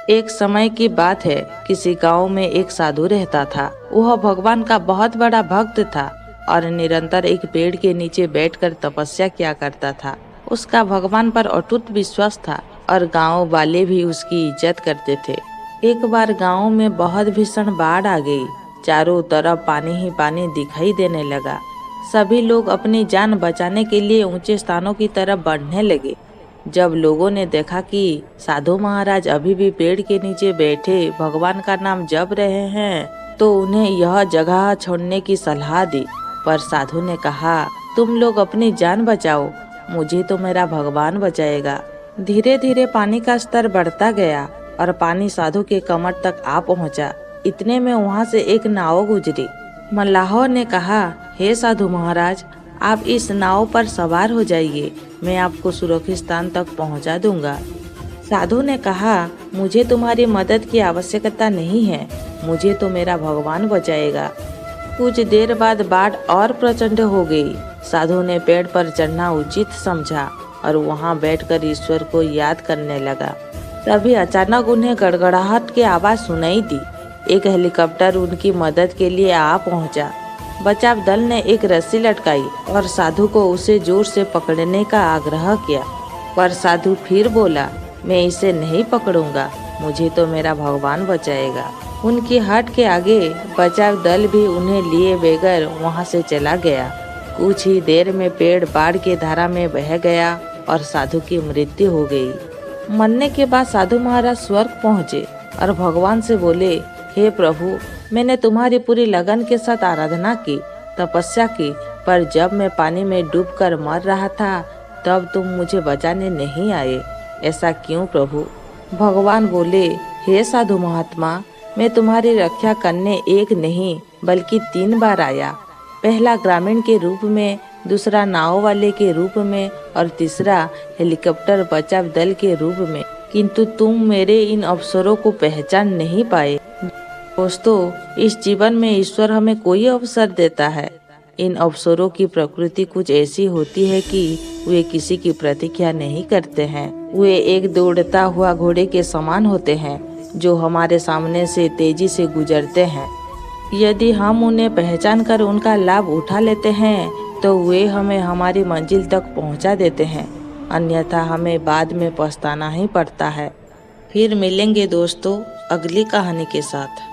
एक समय की बात है, किसी गांव में एक साधु रहता था। वह भगवान का बहुत बड़ा भक्त था और निरंतर एक पेड़ के नीचे बैठकर तपस्या किया करता था। उसका भगवान पर अटूट विश्वास था और गांव वाले भी उसकी इज्जत करते थे। एक बार गांव में बहुत भीषण बाढ़ आ गई। चारों तरफ पानी ही पानी दिखाई देने लगा। सभी लोग अपनी जान बचाने के लिए ऊंचे स्थानों की तरफ बढ़ने लगे। जब लोगों ने देखा कि साधु महाराज अभी भी पेड़ के नीचे बैठे भगवान का नाम जप रहे हैं, तो उन्हें यह जगह छोड़ने की सलाह दी। पर साधु ने कहा, तुम लोग अपनी जान बचाओ, मुझे तो मेरा भगवान बचाएगा। धीरे धीरे पानी का स्तर बढ़ता गया और पानी साधु के कमर तक आ पहुंचा। इतने में वहां से एक नाव गुजरी। मल्लाहों ने कहा, हे साधु महाराज, आप इस नाव पर सवार हो जाइए, मैं आपको सुरक्षित स्थान तक पहुंचा दूंगा। साधु ने कहा, मुझे तुम्हारी मदद की आवश्यकता नहीं है, मुझे तो मेरा भगवान बचाएगा। कुछ देर बाद बाढ़ और प्रचंड हो गई। साधु ने पेड़ पर चढ़ना उचित समझा और वहां बैठकर ईश्वर को याद करने लगा। तभी अचानक उन्हें गड़गड़ाहट की आवाज सुनाई दी। एक हेलीकॉप्टर उनकी मदद के लिए आ पहुंचा। बचाव दल ने एक रस्सी लटकाई और साधु को उसे जोर से पकड़ने का आग्रह किया, पर साधु फिर बोला, मैं इसे नहीं पकड़ूंगा, मुझे तो मेरा भगवान बचाएगा। उनकी हट के आगे बचाव दल भी उन्हें लिए बगैर वहां से चला गया। कुछ ही देर में पेड़ बाढ़ की धारा में बह गया और साधु की मृत्यु हो गई। मरने के बाद साधु महाराज स्वर्ग पहुँचे और भगवान से बोले, हे प्रभु, मैंने तुम्हारी पूरी लगन के साथ आराधना की, तपस्या की, पर जब मैं पानी में डूबकर मर रहा था तब तुम मुझे बचाने नहीं आए, ऐसा क्यों प्रभु? भगवान बोले, हे साधु महात्मा, मैं तुम्हारी रक्षा करने एक नहीं बल्कि 3 बार आया। पहला ग्रामीण के रूप में, दूसरा नाव वाले के रूप में और तीसरा हेलीकॉप्टर बचाव दल के रूप में, किंतु तुम मेरे इन अवसरों को पहचान नहीं पाए। दोस्तों, इस जीवन में ईश्वर हमें कोई अवसर देता है। इन अवसरों की प्रकृति कुछ ऐसी होती है कि वे किसी की प्रतीक्षा नहीं करते हैं। वे एक दौड़ता हुआ घोड़े के समान होते हैं जो हमारे सामने से तेजी से गुजरते हैं। यदि हम उन्हें पहचान कर उनका लाभ उठा लेते हैं तो वे हमें हमारी मंजिल तक पहुंचा देते हैं, अन्यथा हमें बाद में पछताना ही पड़ता है। फिर मिलेंगे दोस्तों अगली कहानी के साथ।